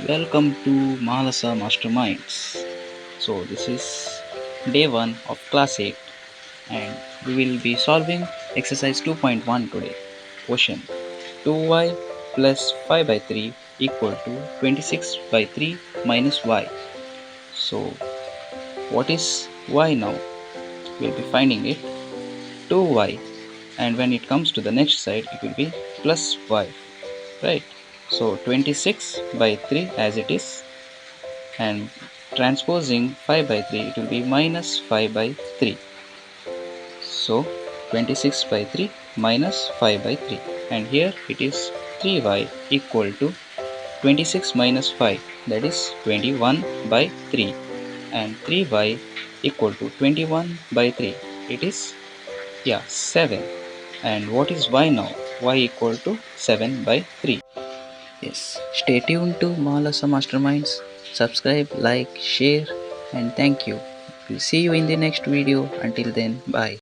Welcome to Mahalasa Masterminds. So this is day 1 of class 8 and we will be solving exercise 2.1 today. Question: 2y plus 5 by 3 equal to 26 by 3 minus y. So what is y now? We'll be finding it 2y, and when it comes to the next side it will be plus y, right? So 26 by 3 as it is, and transposing 5 by 3 it will be minus 5 by 3. So 26 by 3 minus 5 by 3, and here it is 3y equal to 26 minus 5, that is 21 by 3, and 3y equal to 21 by 3, it is 7. And what is y now? Y equal to 7 by 3. Yes, stay tuned to Mahalasa Masterminds. Subscribe, like, share, and thank you. We'll see you in the next video. Until then, bye.